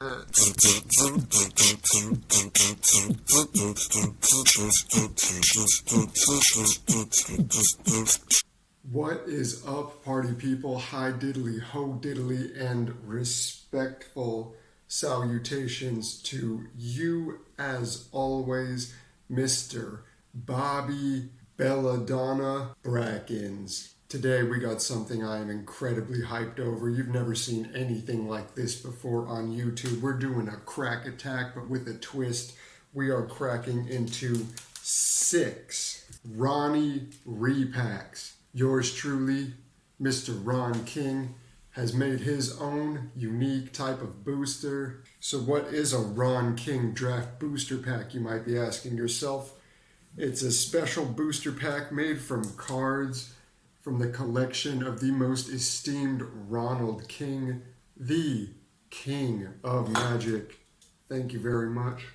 What is up, party people? Hi diddly, ho diddly, and respectful salutations to you as always, Mr. Bobby Belladonna Brackens. Today we got something I am incredibly hyped over. You've never seen anything like this before on YouTube. We're doing a crack attack, but with a twist. We are cracking into 6 Ronnie repacks. Yours truly, Mr. Ron King, has made his own unique type of booster. So what is a Ron King draft booster pack, you might be asking yourself? It's a special booster pack made from cards from the collection of the most esteemed Ronald King, the King of Magic. Thank you very much.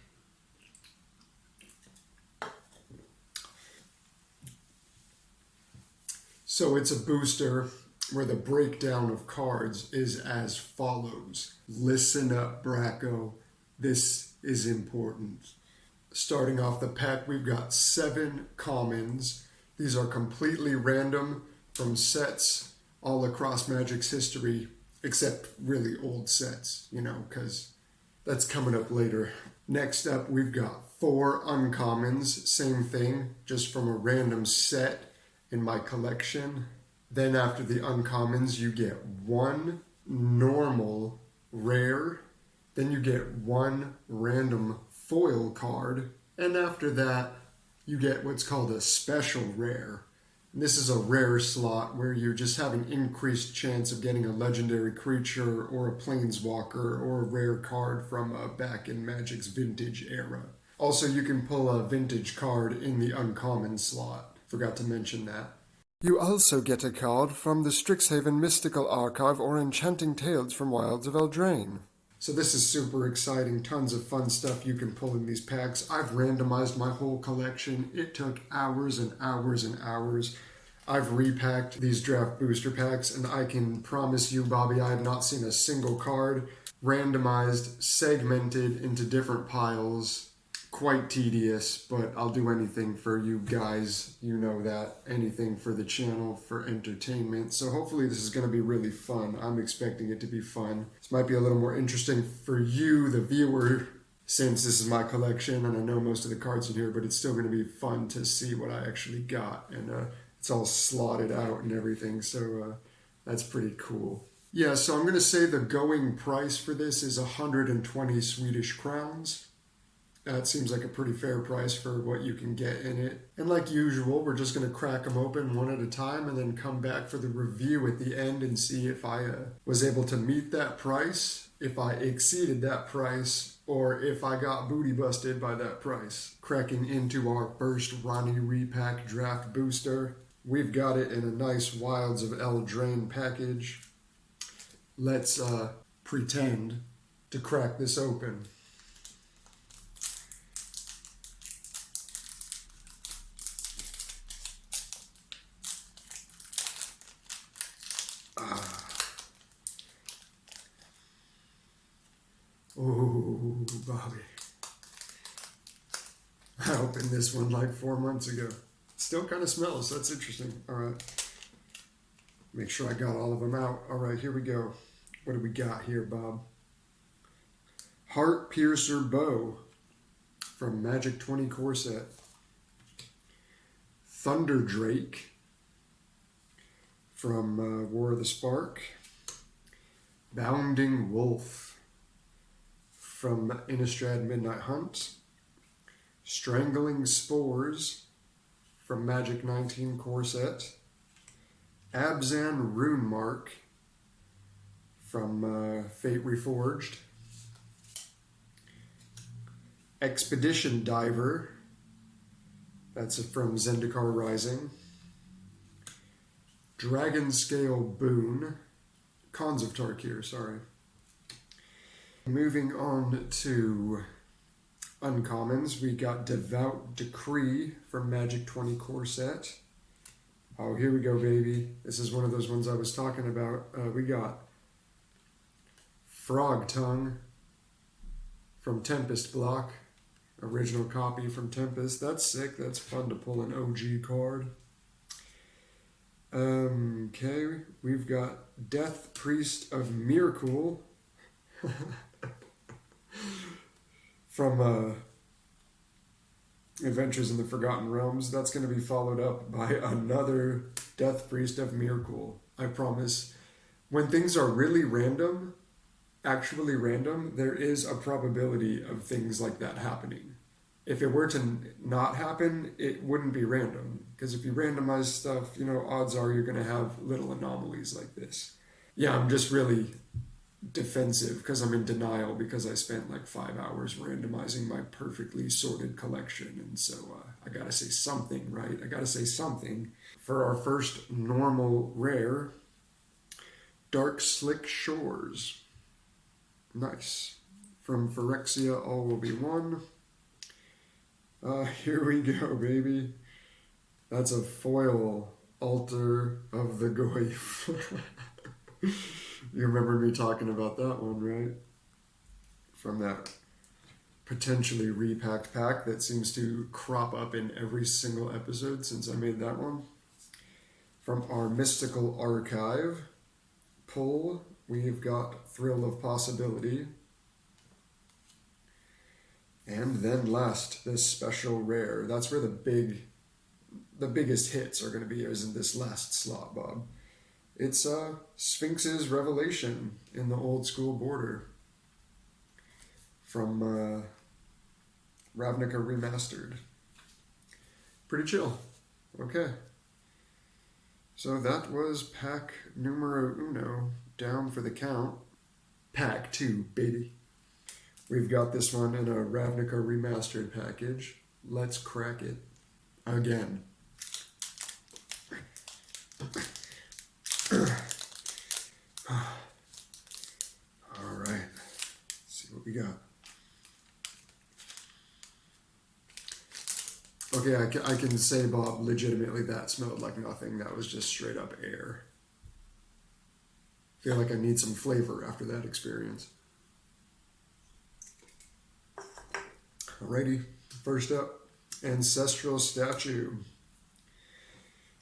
So it's a booster where the breakdown of cards is as follows. Listen up, Bracco. This is important. Starting off the pack, we've got 7 commons. These are completely random from sets all across Magic's history, except really old sets, because that's coming up later. Next up, we've got 4 uncommons. Same thing, just from a random set in my collection. Then after the uncommons, you get 1 normal rare. Then you get 1 random foil card. And after that, you get what's called a special rare. And this is a rare slot where you just have an increased chance of getting a legendary creature or a planeswalker or a rare card from back in Magic's vintage era. Also, you can pull a vintage card in the uncommon slot. Forgot to mention that. You also get a card from the Strixhaven Mystical Archive or Enchanting Tales from Wilds of Eldraine. So this is super exciting, tons of fun stuff you can pull in these packs. I've randomized my whole collection. It took hours and hours and hours. I've repacked these draft booster packs, and I can promise you, Bobby, I have not seen a single card randomized, segmented into different piles. Quite tedious, but I'll do anything for you guys. You know that. Anything for the channel, for entertainment. So hopefully this is going to be really fun. I'm expecting it to be fun. This might be a little more interesting for you, the viewer, since this is my collection and I know most of the cards in here, but it's still going to be fun to see what I actually got. And it's all slotted out and everything, so that's pretty cool. Yeah, so I'm going to say the going price for this is 120 Swedish crowns. That seems like a pretty fair price for what you can get in it. And like usual, we're just going to crack them open one at a time and then come back for the review at the end and see if I was able to meet that price, if I exceeded that price, or if I got booty busted by that price. Cracking into our first Ronnie Repack Draft Booster. We've got it in a nice Wilds of Eldraine package. Let's pretend to crack this open. Oh, Bobby. I opened this one like 4 months ago. It still kind of smells. That's interesting. All right. Make sure I got all of them out. All right, here we go. What do we got here, Bob? Heart Piercer Bow from Magic 20 core set. Thunder Drake from War of the Spark. Bounding Wolf from Innistrad Midnight Hunt. Strangling Spores from Magic 19 core set. Abzan Runemark from Fate Reforged. Expedition Diver, that's from Zendikar Rising. Dragonscale Boon, Khans of Tarkir, sorry. Moving on to uncommons, we got Devout Decree from Magic 20 core set. Oh, here we go, baby. This is one of those ones I was talking about. We got Frog Tongue from Tempest block. Original copy from Tempest. That's sick. That's fun to pull an OG card. Okay, we've got Death Priest of Mirkul from Adventures in the Forgotten Realms. That's going to be followed up by another Death Priest of Mirkul. I promise. When things are really random, actually random, there is a probability of things like that happening. If it were to not happen, it wouldn't be random. Because if you randomize stuff, odds are you're going to have little anomalies like this. Yeah, I'm just really defensive because I'm in denial because I spent like 5 hours randomizing my perfectly sorted collection. And so I got to say something, right? I got to say something. For our first normal rare, Dark Slick Shores. Nice. From Phyrexia, all will be one. Here we go, baby. That's a foil Altar of the Goyf. You remember me talking about that one, right? From that potentially repacked pack that seems to crop up in every single episode since I made that one. From our Mystical Archive pull, we've got Thrill of Possibility. And then last, this special rare. That's where the biggest hits are going to be, is in this last slot, Bob. It's Sphinx's Revelation in the Old School Border from Ravnica Remastered. Pretty chill. Okay. So that was pack numero uno, down for the count. Pack 2, baby. We've got this one in a Ravnica Remastered package. Let's crack it again. All right. Let's see what we got. Okay, I can say, Bob, legitimately that smelled like nothing. That was just straight up air. Feel like I need some flavor after that experience. Alrighty, first up, Ancestral Statue.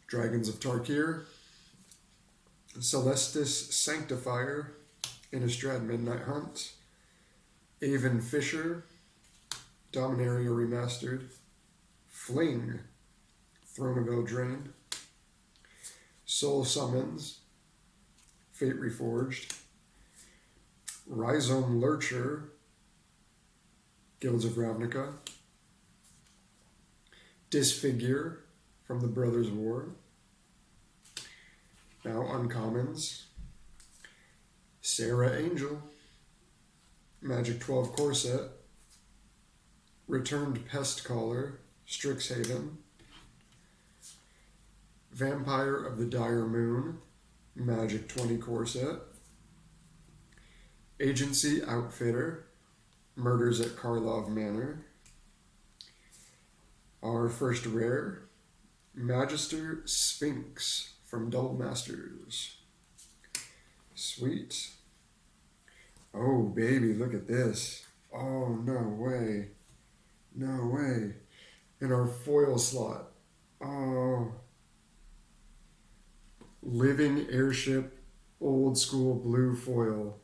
Dragons of Tarkir. Celestis Sanctifier, Innistrad Midnight Hunt. Avon Fisher, Dominaria Remastered. Fling, Throne of Eldraine. Soul Summons, Fate Reforged. Rhizome Lurcher, Guilds of Ravnica. Disfigure from the Brothers War. Now uncommons. Sarah Angel, Magic 12 core set. Returned Pestcaller, Strixhaven. Vampire of the Dire Moon, Magic 20 core set. Agency Outfitter, Murders at Karlov Manor. Our first rare, Magister Sphinx from Double Masters. Sweet. Oh, baby, look at this. Oh, no way. No way. In our foil slot. Oh. Living Airship, old school blue foil.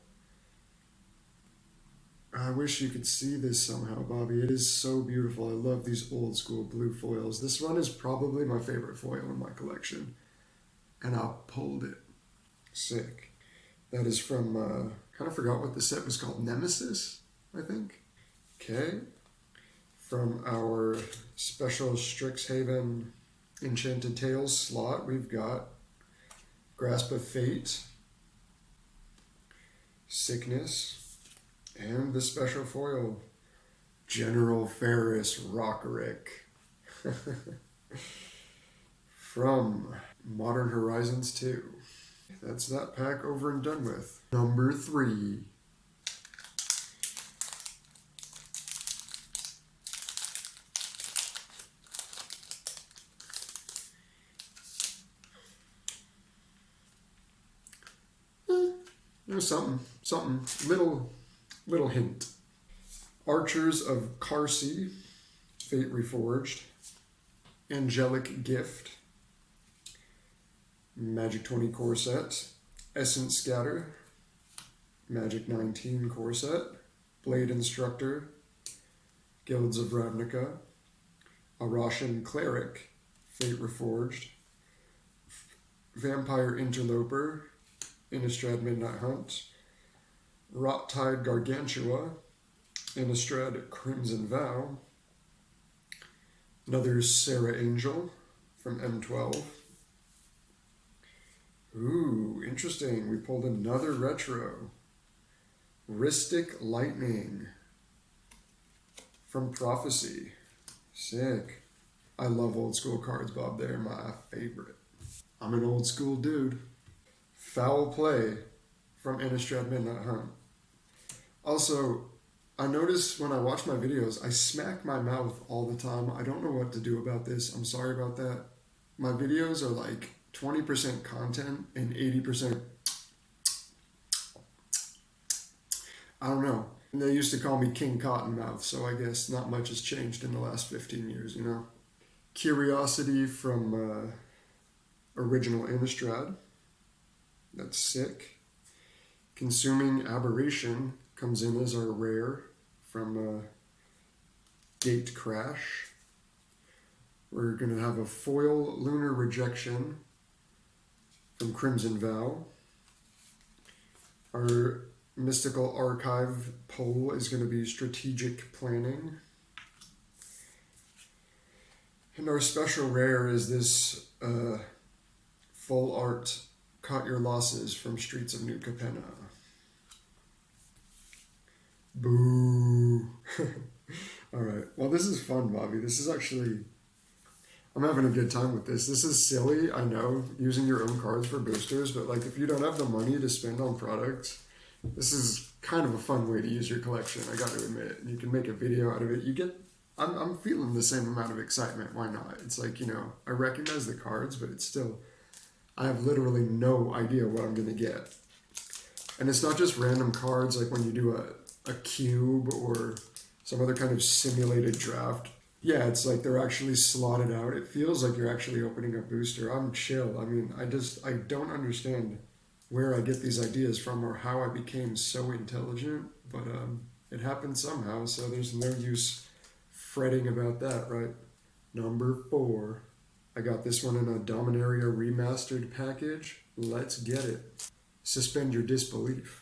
I wish you could see this somehow, Bobby. It is so beautiful. I love these old school blue foils. This one is probably my favorite foil in my collection. And I pulled it. Sick. That is from, kind of forgot what the set was called. Nemesis, I think. Okay. From our special Strixhaven Enchanted Tales slot, we've got Grasp of Fate, Sickness, and the special foil, General Ferris Rockerick. From Modern Horizons 2. That's that pack over and done with. Number 3. There's something, little hint. Archers of Carsey, Fate Reforged. Angelic Gift. Magic 20 core set. Essence Scatter. Magic 19 core set. Blade Instructor. Guilds of Ravnica. Arashan Cleric, Fate Reforged. Vampire Interloper, Innistrad Midnight Hunt. Rot-Tide Gargantua, Innistrad Crimson Vow. Another Serra Angel from M12. Ooh, interesting. We pulled another retro. Rhystic Lightning from Prophecy. Sick. I love old school cards, Bob. They're my favorite. I'm an old school dude. Foul Play from Innistrad Midnight Hunt. Also, I notice when I watch my videos, I smack my mouth all the time. I don't know what to do about this. I'm sorry about that. My videos are like 20% content and 80%... I don't know. They used to call me King Cottonmouth, so I guess not much has changed in the last 15 years, you know? Curiosity from original Innistrad. That's sick. Consuming Aberration comes in as our rare from Gate Crash. We're going to have a foil Lunar Rejection from Crimson Vow. Our Mystical Archive poll is going to be Strategic Planning. And our special rare is this full art Cut Your Losses from Streets of New Capenna. Boo! Alright, well this is fun, Bobby. This is actually... I'm having a good time with this. This is silly, I know, using your own cards for boosters, but like if you don't have the money to spend on products, this is kind of a fun way to use your collection, I got to admit. You can make a video out of it. You get... I'm feeling the same amount of excitement. Why not? It's like, you know, I recognize the cards, but it's still... I have literally no idea what I'm going to get. And it's not just random cards like when you do a cube or some other kind of simulated draft. Yeah, it's like they're actually slotted out. It feels like you're actually opening a booster. I'm chill. I mean, I don't understand where I get these ideas from or how I became so intelligent, but it happened somehow, so there's no use fretting about that, right? Number 4. I got this one in a Dominaria Remastered package. Let's get it. Suspend your disbelief.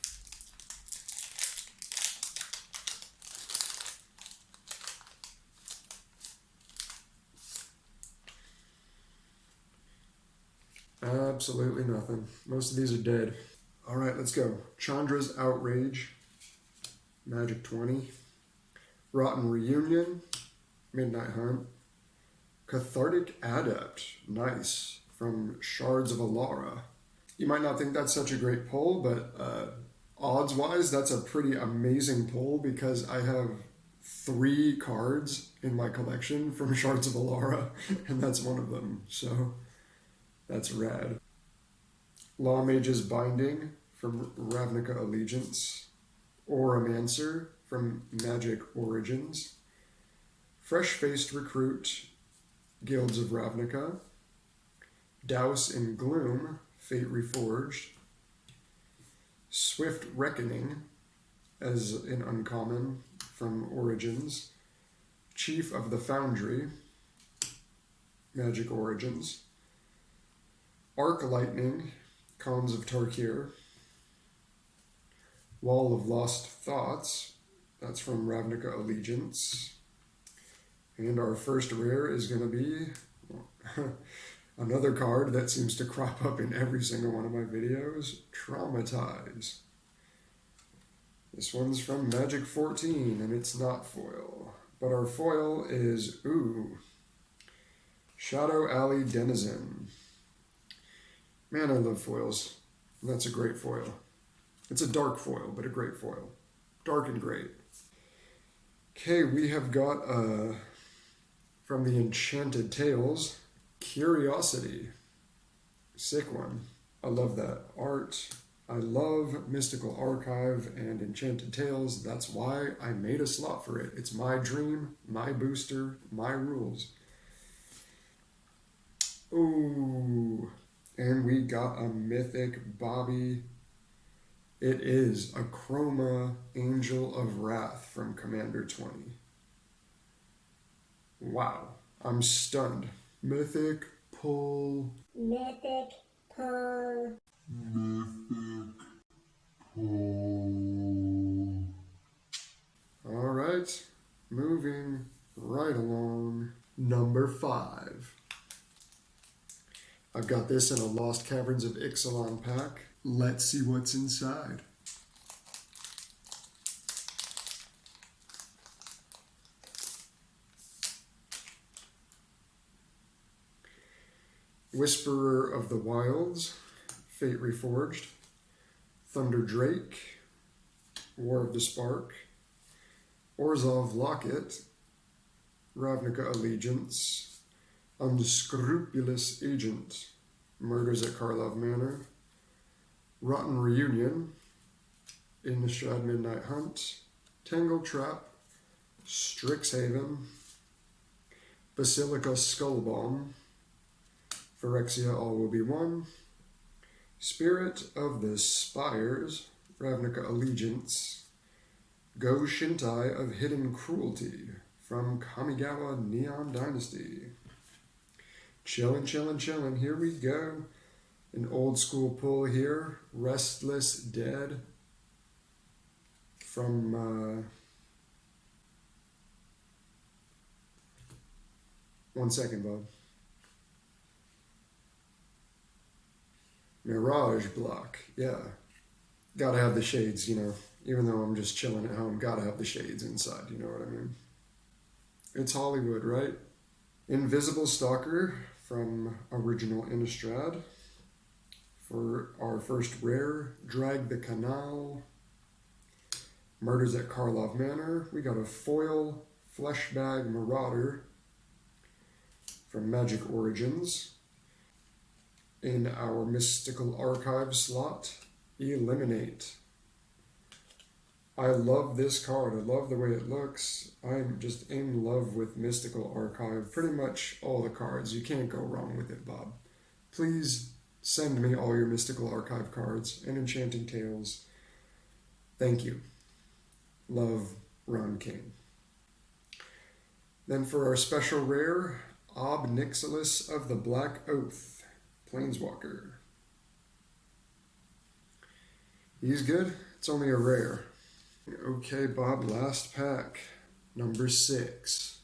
Absolutely nothing. Most of these are dead. All right, let's go. Chandra's Outrage, Magic 20. Rotten Reunion, Midnight Hunt. Cathartic Adept, nice, from Shards of Alara. You might not think that's such a great pull, but odds-wise, that's a pretty amazing pull because I have 3 cards in my collection from Shards of Alara, and that's one of them, so that's rad. Lawmage's Binding from Ravnica Allegiance. Oromancer from Magic Origins. Fresh-Faced Recruit, Guilds of Ravnica. Douse in Gloom, Fate Reforged. Swift Reckoning as an uncommon from Origins. Chief of the Foundry, Magic Origins. Arc Lightning, Khans of Tarkir. Wall of Lost Thoughts, that's from Ravnica Allegiance. And our first rare is going to be another card that seems to crop up in every single one of my videos, Traumatize. This one's from Magic 14, and it's not foil. But our foil is, Shadow Alley Denizen. Man, I love foils. That's a great foil. It's a dark foil, but a great foil. Dark and great. Okay, we have got, from the Enchanted Tales, Curiosity. Sick one. I love that art. I love Mystical Archive and Enchanted Tales. That's why I made a slot for it. It's my dream, my booster, my rules. Ooh, and we got a Mythic Bobby. It is a Chroma Angel of Wrath from Commander 20. Wow, I'm stunned. Mythic pull. Mythic pull. Mythic pull. All right, moving right along. Number 5. I've got this in a Lost Caverns of Ixalan pack. Let's see what's inside. Whisperer of the Wilds, Fate Reforged, Thunder Drake, War of the Spark, Orzhov Locket, Ravnica Allegiance, Unscrupulous Agent, Murders at Karlov Manor, Rotten Reunion, Innistrad Midnight Hunt, Tangle Trap, Strixhaven, Basilica Skullbomb, Phyrexia All Will Be One, Spirit of the Spires, Ravnica Allegiance, Go Shintai of Hidden Cruelty from Kamigawa Neon Dynasty. Chillin', chillin', chillin'. Here we go. An old school pull here. Restless Dead from... One second, Bob. Mirage Block. Yeah. Gotta have the shades, you know. Even though I'm just chilling at home, gotta have the shades inside, you know what I mean? It's Hollywood, right? Invisible Stalker from original Innistrad. For our first rare, Drag the Canal. Murders at Karlov Manor. We got a foil Fleshbag Marauder from Magic Origins. In our Mystical Archive slot, Eliminate. I love this card. I love the way it looks. I'm just in love with Mystical Archive. Pretty much all the cards. You can't go wrong with it, Bob. Please send me all your Mystical Archive cards and Enchanting Tales. Thank you. Love, Ron King. Then for our special rare, Ob Nixilis of the Black Oath. Planeswalker. He's good. It's only a rare. Okay, Bob, last pack. Number 6.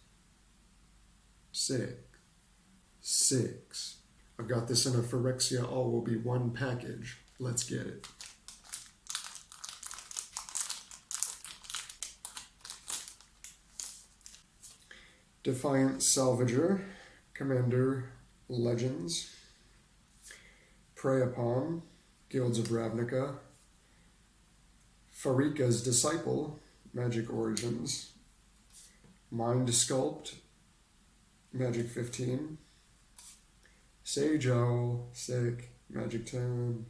6. I've got this in a Phyrexia All Will Be One package. Let's get it. Defiant Salvager, Commander Legends. Prey Upon, Guilds of Ravnica, Pharika's Disciple, Magic Origins, Mind Sculpt, Magic 15, Sage Owl, sick, Magic 10,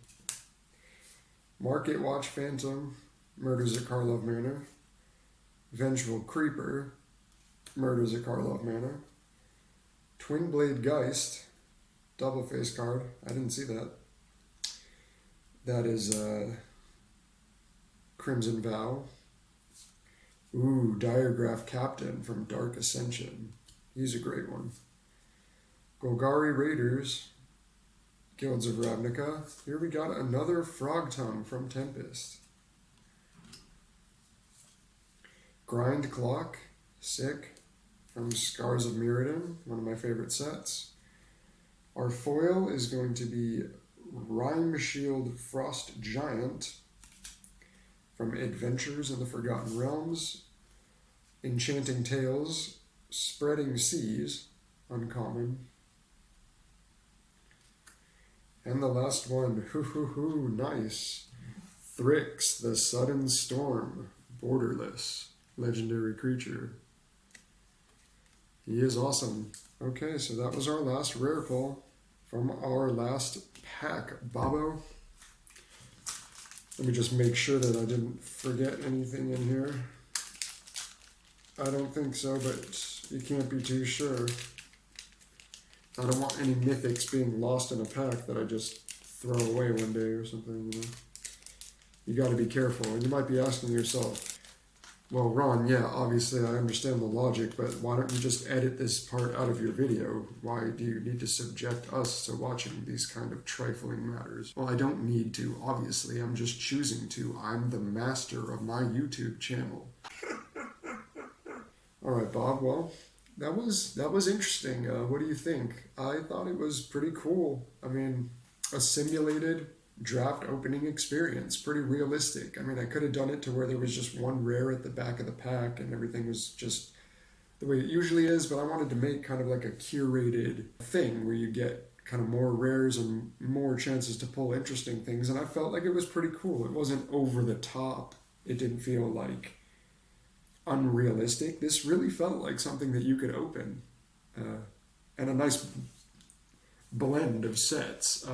Market Watch Phantom, Murders at Karlov Manor, Vengeful Creeper, Murders at Karlov Manor, Twin Blade Geist, double face card, I didn't see that. That is Crimson Vow. Ooh, Diregraph Captain from Dark Ascension. He's a great one. Golgari Raiders, Guilds of Ravnica. Here we got another Frog Tongue from Tempest. Grind Clock, sick, from Scars of Mirrodin, one of my favorite sets. Our foil is going to be Rime Shield Frost Giant from Adventures in the Forgotten Realms, Enchanting Tales, Spreading Seas, uncommon. And the last one, nice. Thrix, the Sudden Storm, borderless, legendary creature. He is awesome. Okay, so that was our last rare pull from our last pack. Bobo, Let me just make sure that I didn't forget anything in here. I don't think so, but you can't be too sure. I don't want any mythics being lost in a pack that I just throw away one day or something, you know. You got to be careful. And you might be asking yourself, well, Ron, yeah, obviously I understand the logic, but why don't you just edit this part out of your video? Why do you need to subject us to watching these kind of trifling matters? Well, I don't need to, obviously. I'm just choosing to. I'm the master of my YouTube channel. All right, Bob, well, that was interesting. What do you think? I thought it was pretty cool. I mean, a simulated draft opening experience, pretty realistic. I mean, I could have done it to where there was just one rare at the back of the pack and everything was just the way it usually is, but I wanted to make kind of like a curated thing where you get kind of more rares and more chances to pull interesting things, and I felt like it was pretty cool. It wasn't over the top. It didn't feel like unrealistic. This really felt like something that you could open, and a nice blend of sets.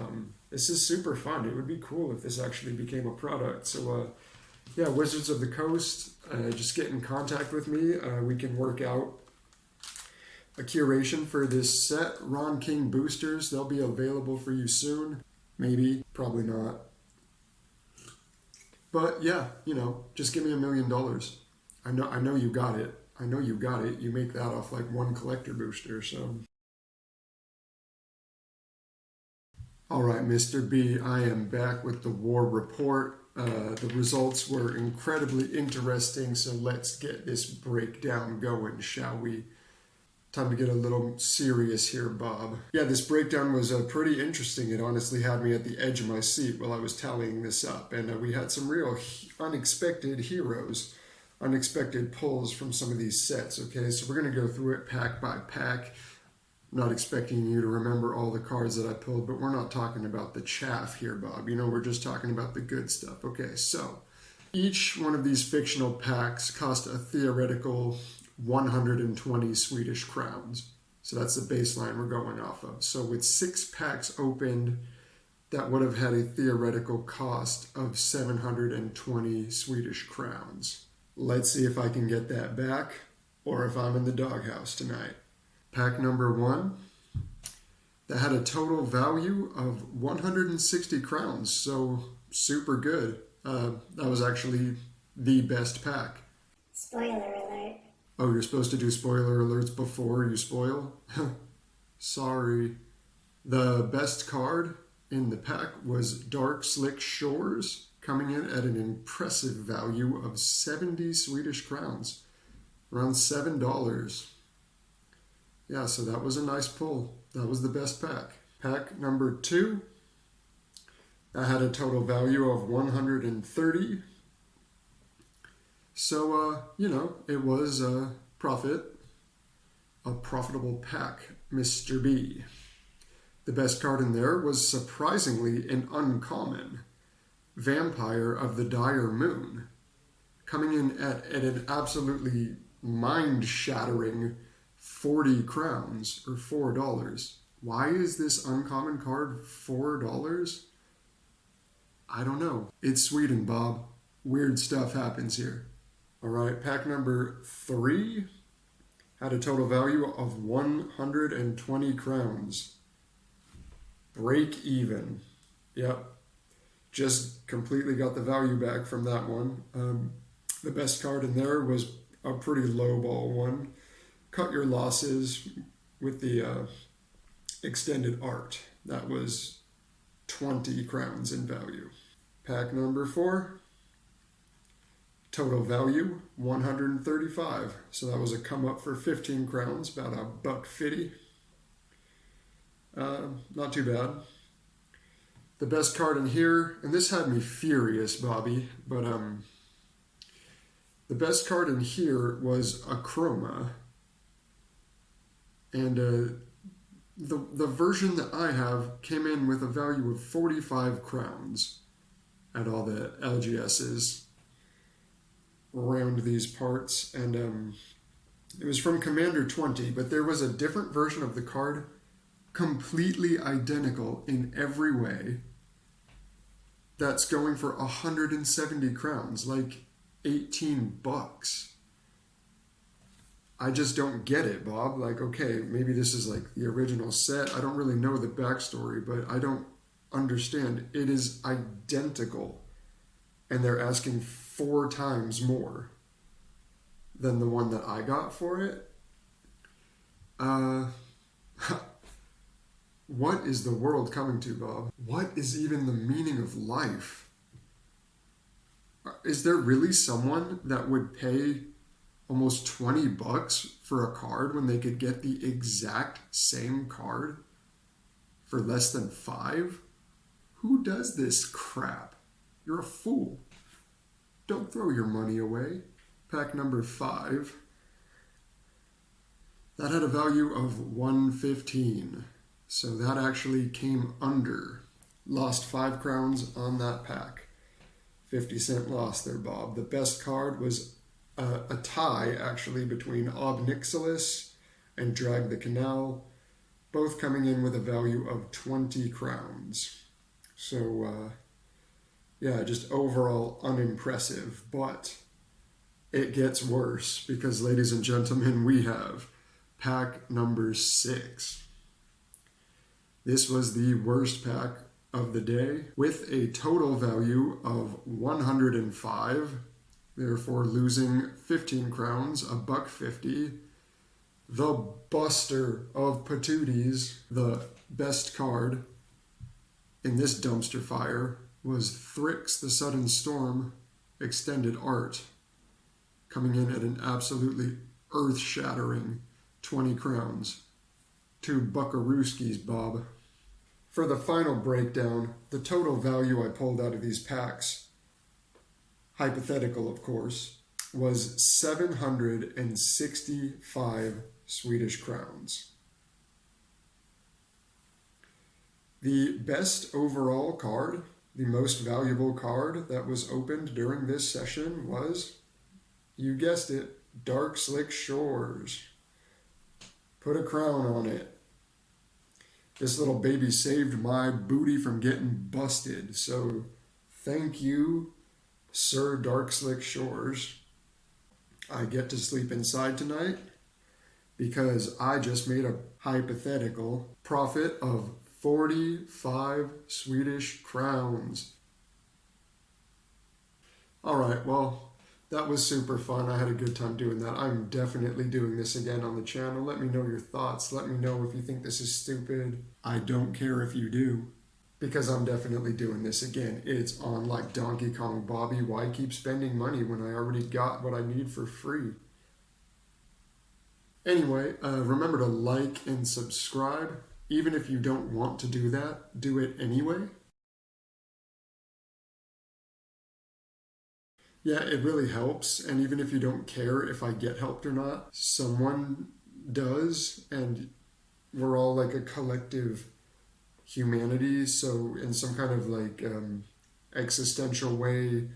This is super fun. It would be cool if this actually became a product. So yeah, Wizards of the Coast, just get in contact with me. We can work out a curation for this set. Ron King boosters, they'll be available for you soon. Maybe, probably not. But yeah, you know, just give me $1 million. I know you got it. I know you got it. You make that off like one collector booster, so. All right, Mr. B, I am back with the war report. The results were incredibly interesting, so let's get this breakdown going, shall we? Time to get a little serious here, Bob. Yeah, this breakdown was pretty interesting. It honestly had me at the edge of my seat while I was tallying this up, and we had some real unexpected heroes. Unexpected pulls from some of these sets, okay? So we're going to go through it pack by pack. I'm not expecting you to remember all the cards that I pulled, but we're not talking about the chaff here, Bob. You know, we're just talking about the good stuff. Okay, so each one of these fictional packs cost a theoretical 120 Swedish crowns. So that's the baseline we're going off of. So with 6 packs opened, that would have had a theoretical cost of 720 Swedish crowns. Let's see if I can get that back or if I'm in the doghouse tonight. Pack number 1, that had a total value of 160 crowns, so super good. That was actually the best pack. Spoiler alert. Oh, you're supposed to do spoiler alerts before you spoil? Sorry. The best card in the pack was Dark Slick Shores, coming in at an impressive value of 70 Swedish crowns, around $7. Yeah, so that was a nice pull. That was the best pack. Pack number 2, that had a total value of 130. So, you know, it was a profitable pack, Mr. B. The best card in there was surprisingly an uncommon, Vampire of the Dire Moon, coming in at an absolutely mind-shattering 40 crowns, or $4. Why is this uncommon card $4? I don't know. It's Sweden, Bob. Weird stuff happens here. All right, pack number 3 had a total value of 120 crowns. Break even. Yep. Just completely got the value back from that one. The best card in there was a pretty low ball one. Cut your losses with the extended art. That was 20 crowns in value. Pack number 4, total value 135. So that was a come up for 15 crowns, about $1.50. Not too bad. The best card in here, and this had me furious, Bobby, but the best card in here was Akroma. And the version that I have came in with a value of 45 crowns at all the LGSs around these parts. And it was from Commander 20, but there was a different version of the card, completely identical in every way. that's going for 170 crowns, like 18 bucks. I just don't get it, Bob. Like, okay, maybe this is like the original set. I don't really know the backstory, but I don't understand. It is identical, and they're asking 4 times more than the one that I got for it. What is the world coming to, Bob? What is even the meaning of life? Is there really someone that would pay almost 20 bucks for a card when they could get the exact same card for less than 5? Who does this crap? You're a fool. Don't throw your money away. Pack number 5. That had a value of 115. So that actually came under. Lost 5 crowns on that pack. 50-cent loss there, Bob. The best card was a tie, actually, between Ob Nixilis and Drag the Canal, both coming in with a value of 20 crowns. So, yeah, just overall unimpressive. But it gets worse because, ladies and gentlemen, we have pack number 6. This was the worst pack of the day with a total value of 105, therefore losing 15 crowns, $1.50. The Buster of Patooties, the best card in this dumpster fire, was Thrix the Sudden Storm Extended Art, coming in at an absolutely earth-shattering 20 crowns. 2 buckarooskies, Bob. For the final breakdown, the total value I pulled out of these packs, hypothetical of course, was 765 Swedish crowns. The best overall card, the most valuable card that was opened during this session was, you guessed it, Dark Slick Shores. Put a crown on it. This little baby saved my booty from getting busted. So thank you, Sir Dark Slick Shores. I get to sleep inside tonight because I just made a hypothetical profit of 45 Swedish crowns. All right, well, that was super fun. I had a good time doing that. I'm definitely doing this again on the channel. Let me know your thoughts. Let me know if you think this is stupid. I don't care if you do, because I'm definitely doing this again. It's on like Donkey Kong Bobby. Why keep spending money when I already got what I need for free? Anyway, remember to like and subscribe. Even if you don't want to do that, do it anyway. Yeah, it really helps. And even if you don't care if I get helped or not, someone does. And we're all like a collective humanity. So in some kind of like existential way,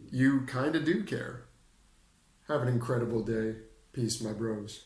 you kind of do care. Have an incredible day. Peace, my bros.